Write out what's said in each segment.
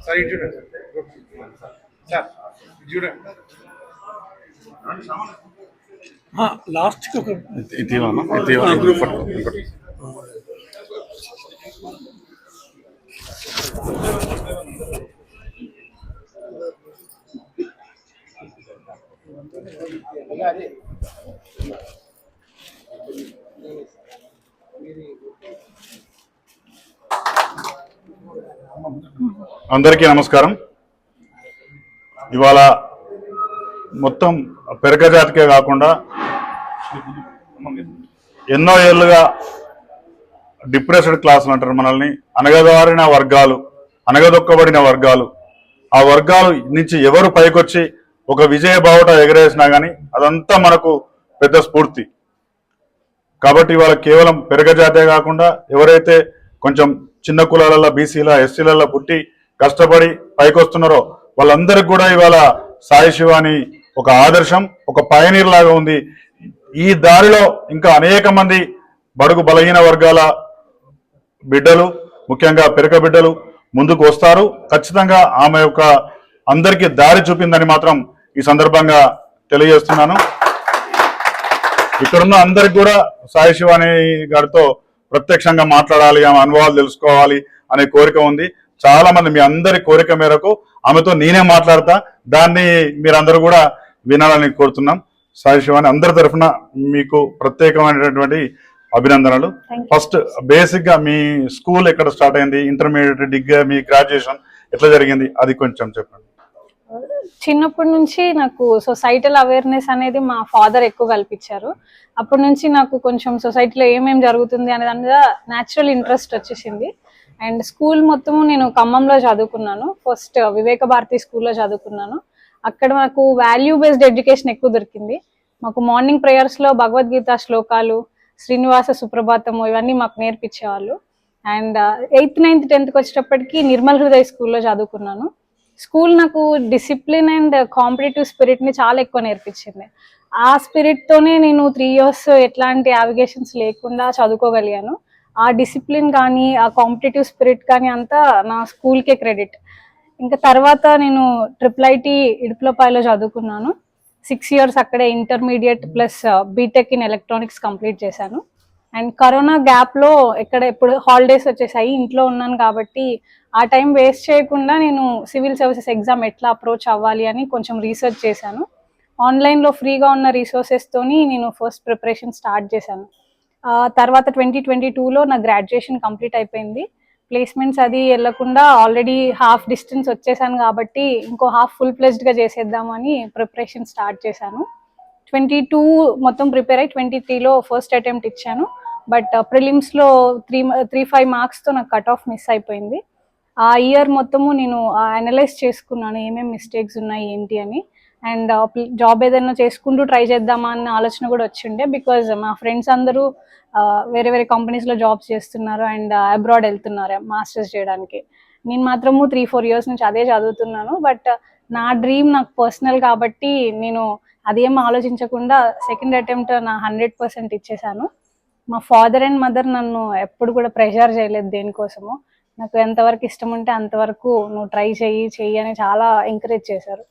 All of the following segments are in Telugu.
సార్ ఇది చూడండి సార్ చూడండి లాస్ట్కి ఒక అందరికీ నమస్కారం. ఇవాళ మొత్తం పెరక జాతికే కాకుండా ఎన్నో ఏళ్ళుగా డిప్రెస్డ్ క్లాసులు అంటారు మనల్ని, అనగదొక్కబడిన వర్గాలు, ఆ వర్గాల నుంచి ఎవరు పైకొచ్చి ఒక విజయ బావుట ఎగరేసినా కానీ అదంతా మనకు పెద్ద స్ఫూర్తి. కాబట్టి ఇవాళ కేవలం పెరక జాతే కాకుండా ఎవరైతే కొంచెం చిన్న కులాలలో బీసీల ఎస్సీలలో పుట్టి కష్టపడి పైకొస్తున్నారో వాళ్ళందరికీ కూడా ఇవాళ సాయి శివాని ఒక ఆదర్శం, ఒక పయనీర్ లాగా ఉంది. ఈ దారిలో ఇంకా అనేక మంది బడుగు బలహీన వర్గాల బిడ్డలు, ముఖ్యంగా పెరక బిడ్డలు ముందుకు వస్తారు. ఖచ్చితంగా ఆమె యొక్క అందరికీ దారి చూపిందని మాత్రం ఈ సందర్భంగా తెలియజేస్తున్నాను. ఇక్కడున్న అందరికి కూడా సాయి శివాని గారితో ప్రత్యక్షంగా మాట్లాడాలి, ఆమె అనుభవాలు తెలుసుకోవాలి అనే కోరిక ఉంది. చాలా మంది మీ అందరి కోరిక మేరకు ఆమెతో నేనే మాట్లాడతా, దాన్ని మీరందరూ కూడా వినాలని కోరుతున్నాం. సాయి శివాని అందరి తరఫున మీకు ప్రత్యేకమైనటువంటి అభినందనలు. ఫస్ట్ బేసిక్ గా మీ స్కూల్ ఎక్కడ స్టార్ట్ అయింది, ఇంటర్మీడియట్, డిగ్రీ, మీ గ్రాడ్యుయేషన్ ఎట్లా జరిగింది అది కొంచెం చెప్పండి. చిన్నప్పటి నుంచి నాకు సొసైటల్ అవేర్నెస్ అనేది మా ఫాదర్ ఎక్కువ కల్పించారు. అప్పటి నుంచి నాకు కొంచెం సొసైటీలో ఏమేమి జరుగుతుంది అనే దాని మీద న్యాచురల్ ఇంట్రెస్ట్ వచ్చేసింది. అండ్ స్కూల్ మొత్తము నేను ఖమ్మంలో చదువుకున్నాను. ఫస్ట్ వివేక భారతి స్కూల్లో చదువుకున్నాను. అక్కడ నాకు వాల్యూ బేస్డ్ ఎడ్యుకేషన్ ఎక్కువ దొరికింది. మాకు మార్నింగ్ ప్రేయర్స్లో భగవద్గీత శ్లోకాలు, శ్రీనివాస సుప్రభాతము ఇవన్నీ మాకు నేర్పించేవాళ్ళు. అండ్ 8th 9th 10th వచ్చేటప్పటికి నిర్మల్ హృదయ్ స్కూల్లో చదువుకున్నాను. స్కూల్ నాకు డిసిప్లిన్ అండ్ కాంపిటేటివ్ స్పిరిట్ని చాలా ఎక్కువ నేర్పించింది. ఆ స్పిరిట్తోనే నేను 3 years ఎట్లాంటి యావిగేషన్స్ లేకుండా చదువుకోగలిగాను. ఆ డిసిప్లిన్ కానీ ఆ కాంపిటేటివ్ స్పిరిట్ కానీ అంతా నా స్కూల్కే క్రెడిట్. ఇంకా తర్వాత నేను IIIT ఇడుపులపాయలో చదువుకున్నాను. 6 years అక్కడే intermediate plus BTech in electronics complete చేశాను. అండ్ కరోనా గ్యాప్లో ఎప్పుడు హాలిడేస్ వచ్చేసాయి, ఇంట్లో ఉన్నాను కాబట్టి ఆ టైం వేస్ట్ చేయకుండా నేను సివిల్ సర్వీసెస్ ఎగ్జామ్ ఎట్లా అప్రోచ్ అవ్వాలి అని కొంచెం రీసెర్చ్ చేశాను. ఆన్లైన్లో ఫ్రీగా ఉన్న రిసోర్సెస్తోని నేను ఫస్ట్ ప్రిపరేషన్ స్టార్ట్ చేశాను. తర్వాత 2022లో నా గ్రాడ్యుయేషన్ కంప్లీట్ అయిపోయింది. ప్లేస్మెంట్స్ అది వెళ్ళకుండా ఆల్రెడీ హాఫ్ డిస్టెన్స్ వచ్చేసాను కాబట్టి ఇంకో హాఫ్ ఫుల్ ప్లెజ్డ్గా చేసేద్దామని ప్రిపరేషన్ స్టార్ట్ చేశాను. 22 మొత్తం ప్రిపేర్ అయ్యి 23లో ఫస్ట్ అటెంప్ట్ ఇచ్చాను. బట్ ప్రిలిమ్స్లో 3-5 మార్క్స్తో నాకు కట్ ఆఫ్ మిస్ అయిపోయింది. ఆ ఇయర్ మొత్తము నేను అనలైజ్ చేసుకున్నాను ఏమేమి మిస్టేక్స్ ఉన్నాయి ఏంటి అని. అండ్ జాబ్ ఏదైనా చేసుకుంటూ ట్రై చేద్దామా అన్న ఆలోచన కూడా వచ్చిండే. బికాజ్ మా ఫ్రెండ్స్ అందరూ వేరే వేరే కంపెనీస్లో జాబ్స్ చేస్తున్నారు అండ్ అబ్రాడ్ వెళ్తున్నారు మాస్టర్స్ చేయడానికి. నేను మాత్రము 3-4 years నుంచి అదే చదువుతున్నాను. బట్ నా డ్రీమ్ నాకు పర్సనల్ కాబట్టి నేను అదేం ఆలోచించకుండా సెకండ్ అటెంప్ట్ నా 100% ఇచ్చేసాను. మా ఫాదర్ అండ్ మదర్ నన్ను ఎప్పుడు కూడా ప్రెషర్ చేయలేదు దేనికోసము. నాకు ఎంతవరకు ఇష్టం ఉంటే అంతవరకు నువ్వు ట్రై చెయ్యి అని చాలా ఎంకరేజ్ చేశారు.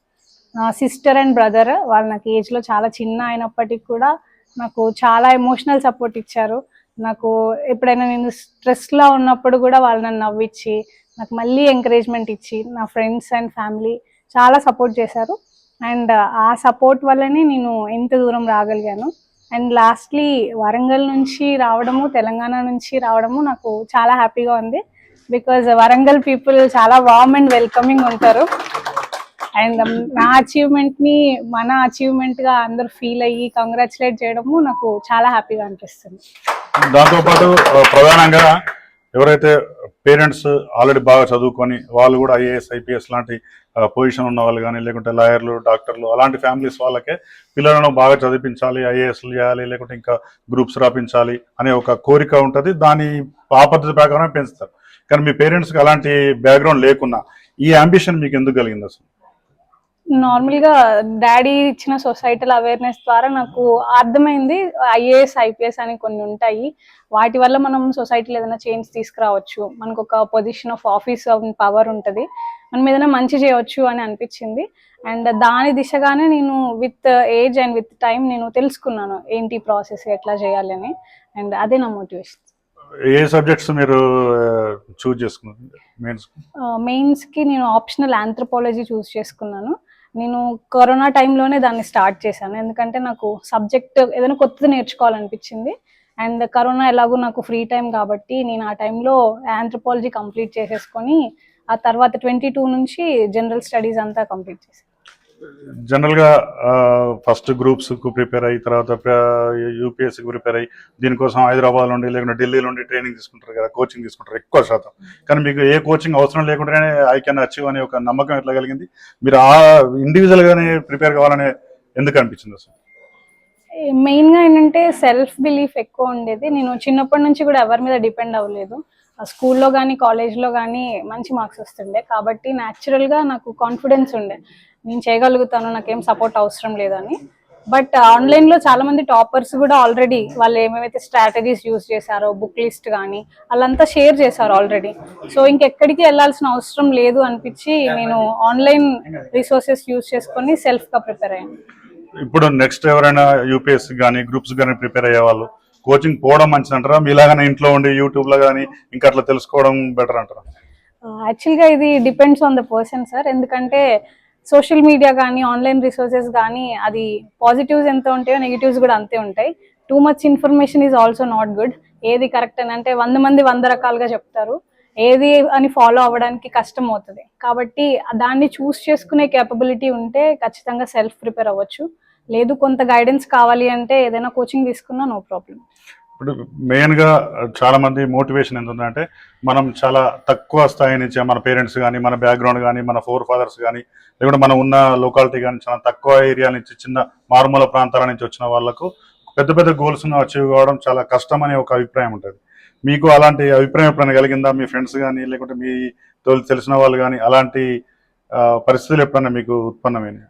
నా సిస్టర్ అండ్ బ్రదర్ వాళ్ళు నాకు ఏజ్లో చాలా చిన్న అయినప్పటికీ కూడా నాకు చాలా ఎమోషనల్ సపోర్ట్ ఇచ్చారు. నాకు ఎప్పుడైనా నేను స్ట్రెస్లో ఉన్నప్పుడు కూడా వాళ్ళు నన్ను నవ్వించి నాకు మళ్ళీ ఎంకరేజ్మెంట్ ఇచ్చి నా ఫ్రెండ్స్ అండ్ ఫ్యామిలీ చాలా సపోర్ట్ చేశారు. అండ్ ఆ సపోర్ట్ వల్లనే నేను ఎంత దూరం రాగలిగాను. అండ్ లాస్ట్లీ వరంగల్ నుంచి రావడము, తెలంగాణ నుంచి రావడము నాకు చాలా హ్యాపీగా ఉంది. బికాజ్ వరంగల్ పీపుల్ చాలా వార్మ్ అండ్ వెల్కమింగ్ ఉంటారు. అండ్ నా అచీవ్మెంట్ని మన అచీవ్మెంట్గా అందరూ ఫీల్ అయ్యి కంగ్రాచులేట్ చేయడము నాకు చాలా హ్యాపీగా అనిపిస్తుంది. దాంతోపాటు ప్రధానంగా ఎవరైతే పేరెంట్స్ ఆల్రెడీ బాగా చదువుకొని వాళ్ళు కూడా IAS IPS లాంటి పొజిషన్ ఉన్న వాళ్ళు కానీ, లేకుంటే లాయర్లు, డాక్టర్లు అలాంటి ఫ్యామిలీస్ వాళ్ళకే పిల్లలను బాగా చదివించాలి, IASలు చేయాలి, లేకుంటే ఇంకా గ్రూప్స్ రాపించాలి అనే ఒక కోరిక ఉంటుంది. దాని ఆ పద్ధతి ప్రకారం పెంచుతారు. కానీ మీ పేరెంట్స్కి అలాంటి బ్యాక్గ్రౌండ్ లేకున్నా ఈ అంబిషన్ మీకు ఎందుకు కలిగింది అసలు? నార్మల్గా డాడీ ఇచ్చిన సొసైటల్ అవేర్నెస్ ద్వారా నాకు అర్థమైంది ఐఏఎస్ ఐపీఎస్ అని కొన్ని ఉంటాయి, వాటి వల్ల మనం సొసైటీలో ఏదైనా చేంజ్ తీసుకురావచ్చు, మనకు ఒక పొజిషన్ ఆఫ్ ఆఫీస్ పవర్ ఉంటుంది, మనం ఏదైనా మంచి చేయవచ్చు అని అనిపించింది. అండ్ దాని దిశగానే నేను with age and with time నేను తెలుసుకున్నాను ఏంటి ప్రాసెస్ ఎట్లా చేయాలి అని. అండ్ అదే నా మోటివేషన్. ఏ సబ్జెక్ట్స్ మీరు చూజ్ చేసుకున్నారు మెయిన్స్? మెయిన్స్కి నేను ఆప్షనల్ ఆంథ్రోపాలజీ చూస్ చేసుకున్నాను. నేను కరోనా టైంలోనే దాన్ని స్టార్ట్ చేశాను, ఎందుకంటే నాకు సబ్జెక్ట్ ఏదైనా కొత్తది నేర్చుకోవాలనిపించింది. అండ్ కరోనా ఎలాగో నాకు ఫ్రీ టైం కాబట్టి నేను ఆ టైంలో ఆంథ్రోపాలజీ కంప్లీట్ చేసేసుకొని ఆ తర్వాత 22 నుంచి జనరల్ స్టడీస్ అంతా కంప్లీట్ చేశాను. జనరల్గా ఫస్ట్ గ్రూప్స్కు ప్రిపేర్ అయ్యి తర్వాత యూపీఎస్సీకి ప్రిపేర్ అయ్యి దీనికోసం హైదరాబాద్ నుండి లేకుంటే ఢిల్లీ నుండి ట్రైనింగ్ తీసుకుంటారు కదా, కోచింగ్ తీసుకుంటారు ఎక్కువ శాతం. కానీ మీకు ఏ కోచింగ్ అవసరం లేకుండానే ఐ కెన్ అచీవ్ అనే ఒక నమ్మకం ఎట్లా కలిగింది? మీరు ఆ ఇండివిజువల్గానే ప్రిపేర్ కావాలని ఎందుకు అనిపించింది అసలు? మెయిన్గా ఏంటంటే సెల్ఫ్ బిలీఫ్ ఎక్కువ ఉండేది. నేను చిన్నప్పటి నుంచి కూడా ఎవరి మీద డిపెండ్ అవ్వలేదు. స్కూల్లో కానీ కాలేజ్లో కానీ మంచి మార్క్స్ వస్తుండే కాబట్టి న్యాచురల్గా నాకు కాన్ఫిడెన్స్ ఉండే, నేను చేయగలుగుతాను, నాకేం సపోర్ట్ అవసరం లేదని. బట్ ఆన్లైన్లో చాలా మంది టాపర్స్ కూడా ఆల్రెడీ వాళ్ళు ఏమేమైతే స్ట్రాటజీస్ యూజ్ చేశారో బుక్ లిస్ట్ కానీ వాళ్ళంతా షేర్ చేశారు ఆల్రెడీ. సో ఇంకెక్కడికి వెళ్ళాల్సిన అవసరం లేదు అనిపించి నేను ఆన్లైన్ రిసోర్సెస్ యూజ్ చేసుకొని సెల్ఫ్గా ప్రిపేర్ అయ్యాను. ఇప్పుడు నెక్స్ట్ ఎవరైనా యూపీఎస్సీ కానీ గ్రూప్స్ కానీ ప్రిపేర్ అయ్యే వాళ్ళు కోచింగ్ పోవడం మంచిది అంటారా, మీలాగానే ఇంట్లో ఉండి యూట్యూబ్లో కానీ ఇంకా అట్లా తెలుసుకోవడం బెటర్ అంటారా? యాక్చువల్గా ఇది depends on the person sir, ఎందుకంటే సోషల్ మీడియా కానీ ఆన్లైన్ రిసోర్సెస్ కానీ అది పాజిటివ్స్ ఎంత ఉంటాయో నెగిటివ్స్ కూడా అంతే ఉంటాయి. Too much information is also not good. ఏది కరెక్ట్ అని అంటే 100 మంది 100 రకాలుగా చెప్తారు, ఏది అని ఫాలో అవ్వడానికి కష్టం అవుతుంది. కాబట్టి దాన్ని చూస్ చేసుకునే కేపబిలిటీ ఉంటే ఖచ్చితంగా సెల్ఫ్ ప్రిపేర్ అవ్వచ్చు, లేదు కొంత గైడెన్స్ కావాలి అంటే ఏదైనా కోచింగ్ తీసుకున్నా నో ప్రాబ్లం. ఇప్పుడు మెయిన్గా చాలా మంది మోటివేషన్ ఎంత ఉందంటే మనం చాలా తక్కువ స్థాయి నుంచి మన పేరెంట్స్ కానీ మన బ్యాక్గ్రౌండ్ కానీ మన ఫోర్ ఫాదర్స్ కానీ లేకుంటే మనం ఉన్న లొకాలిటీ కానీ చాలా తక్కువ ఏరియా నుంచి చిన్న మారుమూల ప్రాంతాల నుంచి వచ్చిన వాళ్ళకు పెద్ద పెద్ద గోల్స్ను అచీవ్ కావడం చాలా కష్టం అనే ఒక అభిప్రాయం ఉంటుంది. మీకు అలాంటి అభిప్రాయం ఎప్పుడైనా కలిగిందా? మీ ఫ్రెండ్స్ కానీ లేకుంటే మీ తెలిసిన వాళ్ళు కానీ అలాంటి పరిస్థితులు ఎప్పుడైనా మీకు ఉత్పన్నమైనవి?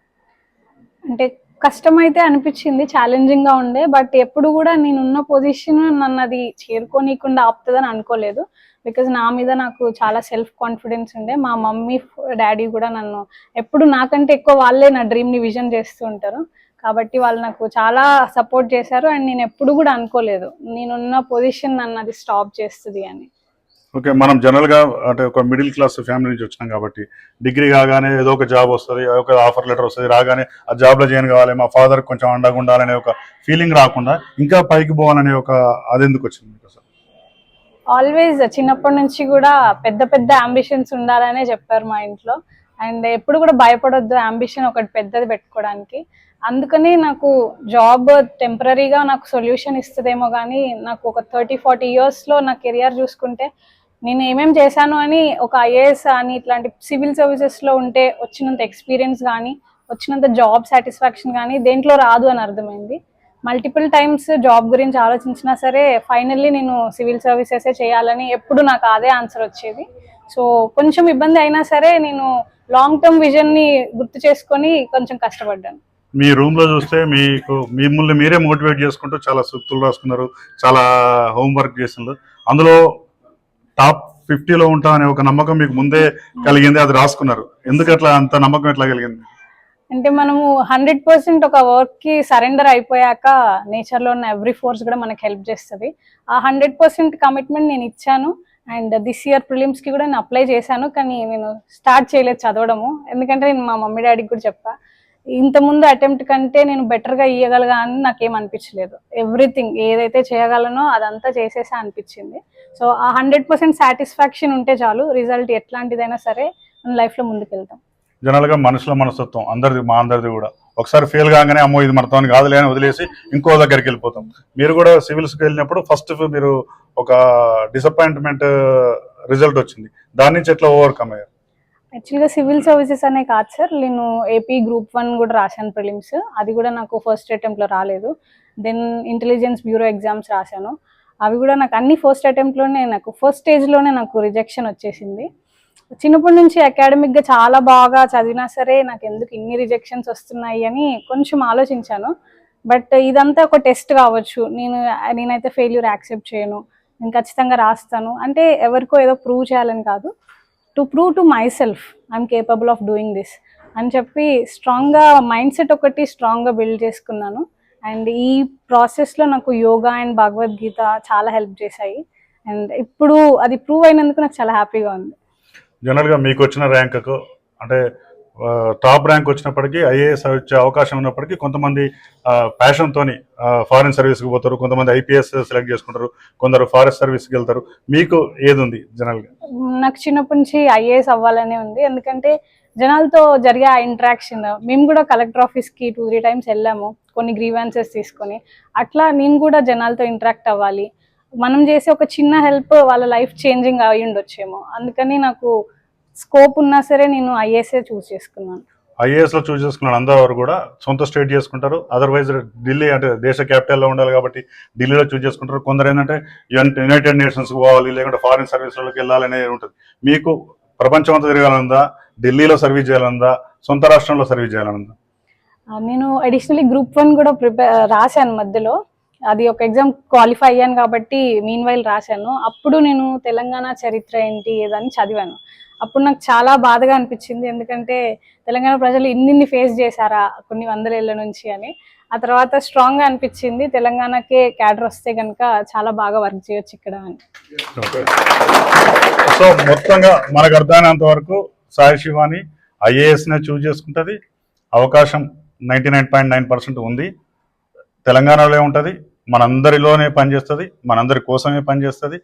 అంటే కష్టమైతే అనిపించింది, ఛాలెంజింగ్గా ఉండే, బట్ ఎప్పుడు కూడా నేనున్న పొజిషన్ నన్ను అది చేరుకోనీయకుండా ఆపుతుందని అనుకోలేదు. బికాజ్ నా మీద నాకు చాలా సెల్ఫ్ కాన్ఫిడెన్స్ ఉండే. మా మమ్మీ డాడీ కూడా నన్ను ఎప్పుడు నాకంటే ఎక్కువ వాళ్ళే నా డ్రీమ్ని విజన్ చేస్తూ ఉంటారు కాబట్టి వాళ్ళు నాకు చాలా సపోర్ట్ చేశారు. అండ్ నేను ఎప్పుడు కూడా అనుకోలేదు నేనున్న పొజిషన్ నన్ను అది స్టాప్ చేస్తుంది అని. ఓకే, మనం జనరల్గా అంటే ఒక మిడిల్ క్లాస్ ఫ్యామిలీ నుంచి వచ్చినాం కాబట్టి డిగ్రీ కాగానే ఏదో ఒక జాబ్ వస్తుంది, ఒక ఆఫర్ లెటర్ వస్తుంది, రాగానే ఆ జాబ్లో జాయిన్ కావాలి, మా ఫాదర్ కొంచెం అండగా ఉండాలనే ఒక ఫీలింగ్ రాకుండా ఇంకా పైకి పోవాలనే ఒక అది ఎందుకు వచ్చింది మీకు అసలు? ఆల్వేస్ చిన్నప్పటి నుంచి కూడా పెద్ద పెద్ద అంబిషన్స్ ఉండాలనే చెప్పారు మా ఇంట్లో. అండ్ ఎప్పుడు కూడా భయపడొద్దు అంబిషన్ ఒకటి పెద్దది పెట్టుకోవడానికి. అందుకని నాకు జాబ్ టెంపరీగా నాకు సొల్యూషన్ ఇస్తుందేమో కానీ నాకు ఒక 30-40 ఇయర్స్లో నా కెరియర్ చూసుకుంటే నేను ఏమేమి చేశాను అని ఒక ఐఏఎస్ అని ఇట్లాంటి సివిల్ సర్వీసెస్లో ఉంటే వచ్చినంత ఎక్స్పీరియన్స్ కానీ వచ్చినంత జాబ్ సాటిస్ఫాక్షన్ కానీ దేంట్లో రాదు అని అర్థమైంది. మల్టిపుల్ టైమ్స్ జాబ్ గురించి ఆలోచించినా సరే ఫైనల్లీ నేను సివిల్ సర్వీసెసే చేయాలని ఎప్పుడు నాకు అదే ఆన్సర్ వచ్చేది. సో కొంచెం ఇబ్బంది అయినా సరే నేను లాంగ్ టర్మ్ విజన్ని గుర్తు చేసుకొని కొంచెం కష్టపడ్డాను. మీ రూమ్లో చూస్తే మీకు మిమ్మల్ని మీరే మోటివేట్ చేసుకుంటూ చాలా సూక్తులు రాసుకున్నారు, చాలా హోంవర్క్ చేస్తున్నారు. అందులో టాప్ 50లో ఉంటా అనే ఒక నమ్మకం మీకు ముందే కలిగింది, అది రాసుకున్నారు. ఎందుకు అట్లా అంత నమ్మకం ఎట్లా కలిగింది? అంటే మనము 100% ఒక వర్క్కి సరెండర్ అయిపోయాక నేచర్లో ఉన్న ఎవ్రీ ఫోర్స్ కూడా మనకు హెల్ప్ చేస్తుంది. ఆ 100% కమిట్మెంట్ నేను ఇచ్చాను. అండ్ దిస్ ఇయర్ ప్రిలిమ్స్కి కూడా నేను అప్లై చేశాను, కానీ నేను స్టార్ట్ చేయలేదు చదవడము. ఎందుకంటే నేను మా మమ్మీ డాడీకి కూడా చెప్పా, ఇంతకుముందు అటెంప్ట్ కంటే నేను బెటర్గా ఇవ్వగలగా అని నాకేం అనిపించలేదు. ఎవ్రీథింగ్ ఏదైతే చేయగలనో అదంతా చేసేసా అనిపించింది. సో ఆ 100% సాటిస్ఫాక్షన్ ఉంటే చాలు, రిజల్ట్ ఎట్లాంటిదైనా సరే మన లైఫ్లో ముందుకు వెళ్తాం. జనరల్గా మనుషుల మనస్తత్వం అందరిది, మా అందరిది కూడా ఒకసారి ఫెయిల్ కాగానే అమ్మో ఇది మనతో కాదులే అని వదిలేసి ఇంకో దగ్గరికి వెళ్ళిపోతాం. మీరు కూడా సివిల్స్కి వెళ్ళినప్పుడు ఫస్ట్ మీరు ఒక డిసప్పాయింట్మెంట్ రిజల్ట్ వచ్చింది, దాని నుంచి ఎట్లా ఓవర్కమ్ అయ్యారు? యాక్చువల్గా సివిల్ సర్వీసెస్ అనే కాదు సార్, నేను ఏపీ గ్రూప్ 1 కూడా రాశాను ప్రిలిమ్స్, అది కూడా నాకు ఫస్ట్ అటెంప్ట్లో రాలేదు. దెన్ ఇంటెలిజెన్స్ బ్యూరో ఎగ్జామ్స్ రాశాను, అవి కూడా నాకు అన్ని ఫస్ట్ అటెంప్ట్లోనే నాకు ఫస్ట్ స్టేజ్లోనే నాకు రిజెక్షన్ వచ్చేసింది. చిన్నప్పటి నుంచి అకాడమిక్ గా చాలా బాగా చదివినా సరే నాకు ఎందుకు ఇన్ని రిజెక్షన్స్ వస్తున్నాయి అని కొంచెం ఆలోచించాను. బట్ ఇదంతా ఒక టెస్ట్ కావచ్చు, నేనైతే ఫెయిల్యూర్ యాక్సెప్ట్ చేయను, నేను ఖచ్చితంగా రాస్తాను అంటే ఎవరికో ఏదో ప్రూవ్ చేయాలని కాదు, to prove to my self I'm capable of doing this అని చెప్పి స్ట్రాంగ్గా మైండ్ సెట్ ఒకటి స్ట్రాంగ్గా బిల్డ్ చేసుకున్నాను. అండ్ ఈ ప్రాసెస్లో నాకు యోగా అండ్ భగవద్గీత చాలా హెల్ప్ చేశాయి. అండ్ ఇప్పుడు అది ప్రూవ్ అయినందుకు నాకు చాలా హ్యాపీగా ఉంది. జనరల్గా మీకు వచ్చిన ర్యాంకుకు అంటే టాప్ ర్యాంక్ వచ్చినప్పటికీ ఐఏఎస్ వచ్చే అవకాశం ఉన్నప్పటికీ కొంతమంది ప్యాషన్తో ఫారిన్ సర్వీస్కి పోతారు, కొంతమంది ఐపీఎస్ సెలెక్ట్ చేసుకుంటారు, కొందరు ఫారెస్ట్ సర్వీస్కి వెళ్తారు. మీకు ఏది ఉంది జనరల్గా? నాకు చిన్నప్పటి నుంచి ఐఏఎస్ అవ్వాలనే ఉంది. ఎందుకంటే జనాలతో జరిగే ఆ ఇంటరాక్షన్, మేము కూడా కలెక్టర్ ఆఫీస్కి 2-3 టైమ్స్ వెళ్ళాము కొన్ని గ్రీవాన్సెస్ తీసుకొని. అట్లా నేను కూడా జనాలతో ఇంటరాక్ట్ అవ్వాలి, మనం చేసే ఒక చిన్న హెల్ప్ వాళ్ళ లైఫ్ చేంజింగ్ అయి ఉండొచ్చేమో. అందుకని నాకు స్కోప్ ఉన్నా సరే నేను ఐఏఎస్ఏ చూస్ చేసుకున్నాను. ఐఏఎస్లో చూస్ చేసుకున్నాను. అందరూ కూడా సొంత స్టేట్ చేసుకుంటారు, అదర్వైజ్ ఢిల్లీ అంటే దేశ క్యాపిటల్లో ఉండాలి కాబట్టి ఢిల్లీలో చూస్ చేసుకుంటారు. కొందరు ఏంటంటే యునైటెడ్ నేషన్స్కి పోవాలి, లేకుంటే ఫారిన్ సర్వీస్లోకి వెళ్ళాలనేది ఉంటుంది. మీకు ప్రపంచం అంతా తిరగాలనుందా, ఢిల్లీలో సర్వీస్ చేయాలనుందా, సొంత రాష్ట్రంలో సర్వీస్ చేయాలనుందా? నేను అడిషనల్లీ గ్రూప్ 1 కూడా రాశాను మధ్యలో. అది ఒక ఎగ్జామ్ క్వాలిఫై అయ్యాను కాబట్టి మీన్ వైల్ రాశాను. అప్పుడు నేను తెలంగాణ చరిత్ర ఏంటి ఏదని చదివాను. అప్పుడు నాకు చాలా బాధగా అనిపించింది, ఎందుకంటే తెలంగాణ ప్రజలు ఇన్నిన్ని ఫేస్ చేశారా కొన్ని వందల ఏళ్ళ నుంచి అని. ఆ తర్వాత స్ట్రాంగ్గా అనిపించింది తెలంగాణకే క్యాడర్ వస్తే కనుక చాలా బాగా వర్క్ చేయొచ్చు ఇక్కడ అని. సో మొత్తంగా మనకు అర్థమైనంత వరకు సాయి శివాని ఐఏఎస్నే చూజ్ చేసుకుంటుంది. అవకాశం 99.9% ఉంది. తెలంగాణలో ఉంటుంది, మనందరిలోనే పనిచేస్తుంది, మనందరి కోసమే పనిచేస్తుంది.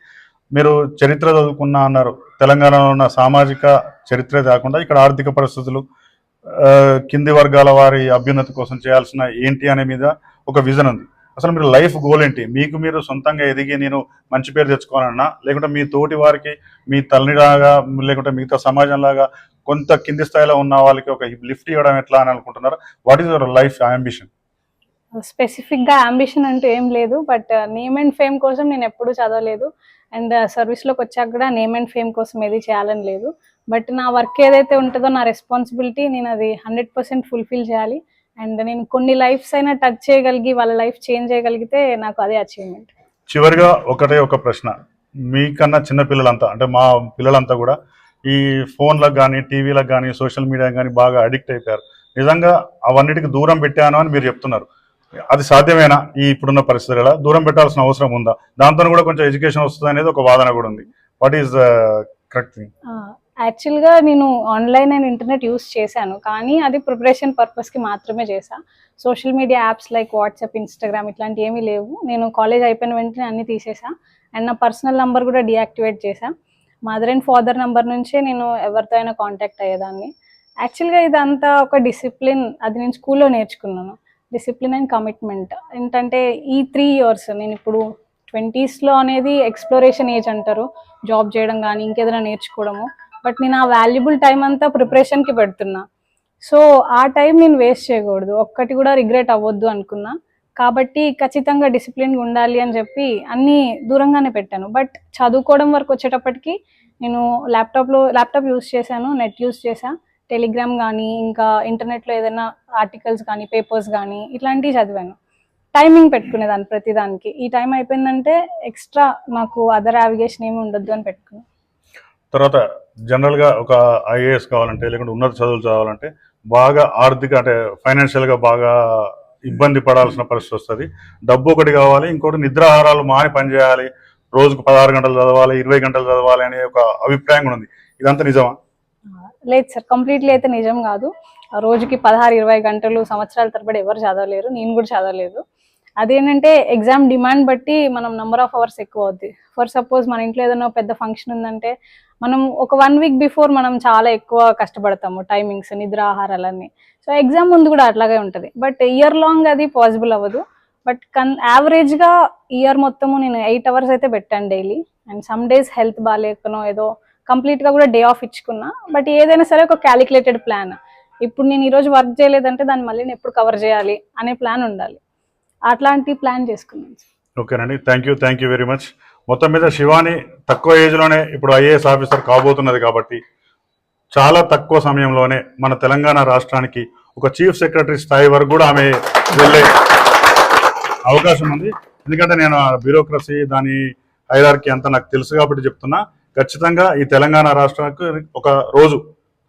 మీరు చరిత్ర చదువుకున్నా అన్నారు. తెలంగాణలో ఉన్న సామాజిక చరిత్రే కాకుండా ఇక్కడ ఆర్థిక పరిస్థితులు, కింది వర్గాల వారి అభ్యున్నతి కోసం చేయాల్సిన ఏంటి అనే మీద ఒక విజన్ ఉంది. అసలు మీరు లైఫ్ గోల్ ఏంటి? మీకు మీరు సొంతంగా ఎదిగి నేను మంచి పేరు తెచ్చుకోవాలన్నా, లేకుంటే మీ తోటి వారికి మీ తల్లిలాగా లేకుంటే మిగతా సమాజంలాగా కొంత కింది స్థాయిలో ఉన్న వాళ్ళకి ఒక లిఫ్ట్ ఇవ్వడం ఎట్లా అని అనుకుంటున్నారు? What is your life ambition? స్పెసిఫిక్గా అంబిషన్ అంటూ ఏం లేదు, బట్ నేమ్ అండ్ ఫేమ్ కోసం నేను ఎప్పుడూ చదవలేదు. అండ్ సర్వీస్లోకి వచ్చాక కూడా నేమ్ అండ్ ఫేమ్ కోసం ఏది చేయాలని లేదు. బట్ నా వర్క్ ఏదైతే ఉంటుందో నా రెస్పాన్సిబిలిటీ నేను అది 100% ఫుల్ఫిల్ చేయాలి. అండ్ నేను కొన్ని లైఫ్స్ అయినా టచ్ చేయగలిగి వాళ్ళ లైఫ్ చేంజ్ చేయగలిగితే నాకు అదే అచీవ్మెంట్. చివరిగా ఒకటే ఒక ప్రశ్న, మీకన్నా చిన్న పిల్లలంతా అంటే మా పిల్లలంతా కూడా ఈ ఫోన్లకు కానీ టీవీలకు కానీ సోషల్ మీడియాకి కానీ బాగా అడిక్ట్ అయిపోయారు. నిజంగా అవన్నిటికి దూరం పెట్టాను అని మీరు చెప్తున్నారు. అది సాధ్యమేనా? ఈ ఇప్పుడున్న పరిస్థితులలో దూరం పెట్టాల్సిన అవసరం ఉందా? దాంతో కూడా కొంచెం ఎడ్యుకేషన్ వస్తుంది అనేది ఒక వాదన కూడా ఉంది. What is correct thing? యాక్చువల్గా నేను ఆన్లైన్ అండ్ ఇంటర్నెట్ యూస్ చేశాను, కానీ అది ప్రిపరేషన్ పర్పస్కి మాత్రమే చేశాను. Social media apps like WhatsApp, Instagram ఇట్లాంటివి ఏమీ లేవు. నేను కాలేజ్ అయిపోయిన వెంటనే అన్నీ తీసేసా. అండ్ నా పర్సనల్ నంబర్ కూడా డీయాక్టివేట్ చేశాను. మదర్ అండ్ ఫాదర్ నెంబర్ నుంచే నేను ఎవరితో అయినా కాంటాక్ట్ అయ్యేదాన్ని. యాక్చువల్గా ఇదంతా ఒక డిసిప్లిన్, అది నేను స్కూల్లో నేర్చుకున్నాను. డిసిప్లిన్ అండ్ కమిట్మెంట్ ఏంటంటే ఈ 3 years నేను ఇప్పుడు 20sలో అనేది ఎక్స్ప్లోరేషన్ ఏజ్ అంటారు, జాబ్ చేయడం కానీ ఇంకేదైనా నేర్చుకోవడము. బట్ నేను ఆ వాల్యుబుల్ టైం అంతా ప్రిపరేషన్కి పెడుతున్నా. సో ఆ టైం నేను వేస్ట్ చేయకూడదు, ఒక్కటి కూడా రిగ్రెట్ అవ్వద్దు అనుకున్నా. కాబట్టి ఖచ్చితంగా డిసిప్లిన్గా ఉండాలి అని చెప్పి అన్నీ దూరంగానే పెట్టాను. బట్ చదువుకోవడం వరకు వచ్చేటప్పటికి నేను ల్యాప్టాప్ యూస్ చేశాను, నెట్ యూస్ చేశాను, టెలిగ్రామ్ కానీ ఇంకా ఇంటర్నెట్లో ఏదైనా ఆర్టికల్స్ కానీ పేపర్స్ కానీ ఇట్లాంటివి చదివాను. టైమింగ్ పెట్టుకునేదాన్ని ప్రతిదానికి. ఈ టైం అయిపోయిందంటే ఎక్స్ట్రా నాకు అదర్ నావిగేషన్ ఏమి ఉండొద్దు అని పెట్టుకున్నాను. తర్వాత జనరల్గా ఒక ఐఏఎస్ కావాలంటే లేకుంటే ఉన్నత చదువులు చదవాలంటే బాగా ఆర్థిక అంటే ఫైనాన్షియల్గా బాగా ఇబ్బంది పడాల్సిన పరిస్థితి వస్తుంది. డబ్బు ఒకటి కావాలి, ఇంకోటి నిద్రాహారాలు మాని పనిచేయాలి, రోజుకు 16 గంటలు చదవాలి, 20 గంటలు చదవాలి అనే ఒక అభిప్రాయం కూడా ఉంది. ఇదంతా నిజమా? లేదు సార్, కంప్లీట్లీ అయితే నిజం కాదు. రోజుకి 16-20 గంటలు సంవత్సరాల తరబడి ఎవరు చదవలేరు, నేను కూడా చదవలేదు. అదేంటంటే ఎగ్జామ్ డిమాండ్ బట్టి మనం నెంబర్ ఆఫ్ అవర్స్ ఎక్కువ అవుద్ది. ఫర్ సపోజ్ మన ఇంట్లో ఏదైనా పెద్ద ఫంక్షన్ ఉందంటే మనం ఒక 1 week బిఫోర్ మనం చాలా ఎక్కువ కష్టపడతాము, టైమింగ్స్, నిద్ర, ఆహారాలన్నీ. సో ఎగ్జామ్ ముందు కూడా అట్లాగే ఉంటుంది. బట్ ఇయర్ లాంగ్ అది పాసిబుల్ అవ్వదు. బట్ యావరేజ్గా ఇయర్ మొత్తము నేను 8 hours అయితే పెట్టాను daily. And some days health బాగాలేకనో ఏదో కంప్లీట్గా కూడా డే ఆఫ్ ఇచ్చుకున్నా. బట్ ఏదైనా సరే ఒక క్యాలిక్యులేటెడ్ ప్లాన్. ఇప్పుడు నేను ఈరోజు వర్క్ చేయలేదంటే దాన్ని మళ్ళీ నేను ఎప్పుడు కవర్ చేయాలి అనే ప్లాన్ ఉండాలి. అట్లాంటి ప్లాన్ చేసుకున్నాను. ఓకేనండి, థ్యాంక్ యూ వెరీ మచ్. మొత్తం మీద శివాని తక్కువ ఏజ్లోనే ఇప్పుడు ఐఏఎస్ ఆఫీసర్ కాబోతున్నది కాబట్టి చాలా తక్కువ సమయంలోనే మన తెలంగాణ రాష్ట్రానికి ఒక చీఫ్ సెక్రటరీ స్థాయి వరకు కూడా ఆమె వెళ్ళే అవకాశం ఉంది. ఎందుకంటే నేను బ్యూరోక్రసీ దాని హైరార్కీ అంతా నాకు తెలుసు కాబట్టి చెప్తున్నా. ఖచ్చితంగా ఈ తెలంగాణ రాష్ట్రానికి ఒక రోజు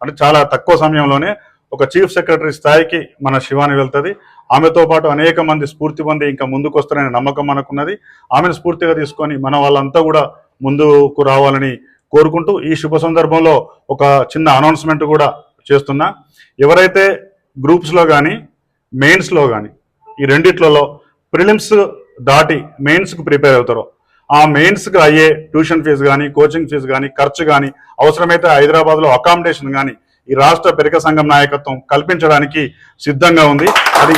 అంటే చాలా తక్కువ సమయంలోనే ఒక చీఫ్ సెక్రటరీ స్థాయికి మన శివాని వెళ్తుంది. ఆమెతో పాటు అనేక మంది స్ఫూర్తి పొంది ఇంకా ముందుకు వస్తారనే నమ్మకం మనకున్నది. ఆమెను స్ఫూర్తిగా తీసుకొని మన వాళ్ళంతా కూడా ముందుకు రావాలని కోరుకుంటూ ఈ శుభ సందర్భంలో ఒక చిన్న అనౌన్స్మెంట్ కూడా చేస్తున్నా. ఎవరైతే గ్రూప్స్లో కానీ మెయిన్స్లో కానీ ఈ రెండిట్లలో ప్రిలిమ్స్ దాటి మెయిన్స్కు ప్రిపేర్ అవుతారో ఆ మెయిన్స్కి అయ్యే ట్యూషన్ ఫీజు కానీ కోచింగ్ ఫీజు కానీ ఖర్చు కానీ అవసరమైతే హైదరాబాద్లో అకామిడేషన్ కానీ ఈ రాష్ట్ర పెరక సంఘం నాయకత్వం కల్పించడానికి సిద్ధంగా ఉంది. అది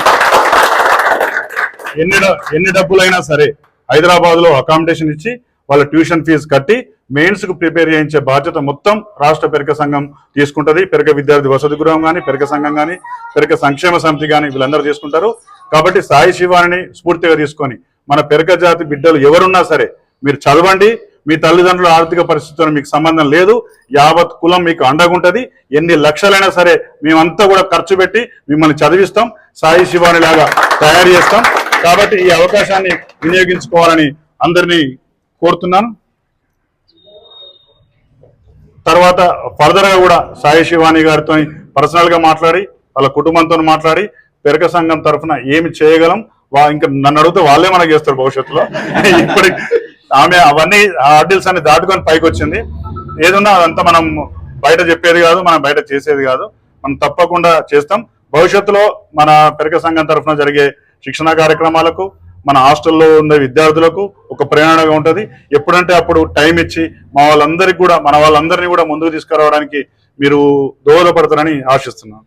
ఎన్ని డబ్బులైనా సరే హైదరాబాద్లో అకామిడేషన్ ఇచ్చి వాళ్ళ ట్యూషన్ ఫీజు కట్టి మెయిన్స్కు ప్రిపేర్ చేయించే బాధ్యత మొత్తం రాష్ట్ర పెరక సంఘం తీసుకుంటుంది. పెరక విద్యార్థి వసతి గృహం కానీ పెరక సంఘం కానీ పెరక సంక్షేమ సమితి కానీ వీళ్ళందరూ తీసుకుంటారు. కాబట్టి సాయి శివాని స్ఫూర్తిగా తీసుకొని మన పెరక జాతి బిడ్డలు ఎవరున్నా సరే మీరు చదవండి. మీ తల్లిదండ్రుల ఆర్థిక పరిస్థితుల్లో మీకు సంబంధం లేదు. యావత్ కులం మీకు అండగుంటది. ఎన్ని లక్షలైనా సరే మేమంతా కూడా ఖర్చు పెట్టి మిమ్మల్ని చదివిస్తాం, సాయి శివాని లాగా తయారు చేస్తాం. కాబట్టి ఈ అవకాశాన్ని వినియోగించుకోవాలని అందరినీ కోరుతున్నాను. తర్వాత ఫర్దర్ గా కూడా సాయి శివాని గారితో పర్సనల్ గా మాట్లాడి వాళ్ళ కుటుంబంతో మాట్లాడి పెరక సంఘం తరఫున ఏమి చేయగలం ఇంకా నన్ను అడిగితే వాళ్ళే మనకు చేస్తారు భవిష్యత్తులో. ఇప్పుడు ఆమె అవన్నీ ఆర్డిల్స్ అన్ని దాటుకొని పైకి వచ్చింది. ఏదన్నా అదంతా మనం బయట చెప్పేది కాదు, మనం బయట చేసేది కాదు. మనం తప్పకుండా చేస్తాం. భవిష్యత్తులో మన పెరక సంఘం తరఫున జరిగే శిక్షణ కార్యక్రమాలకు మన హాస్టల్లో ఉండే విద్యార్థులకు ఒక ప్రేరణగా ఉంటుంది. ఎప్పుడంటే అప్పుడు టైం ఇచ్చి మన వాళ్ళందరినీ కూడా ముందుకు తీసుకురావడానికి మీరు దోహదపడతారని ఆశిస్తున్నాను.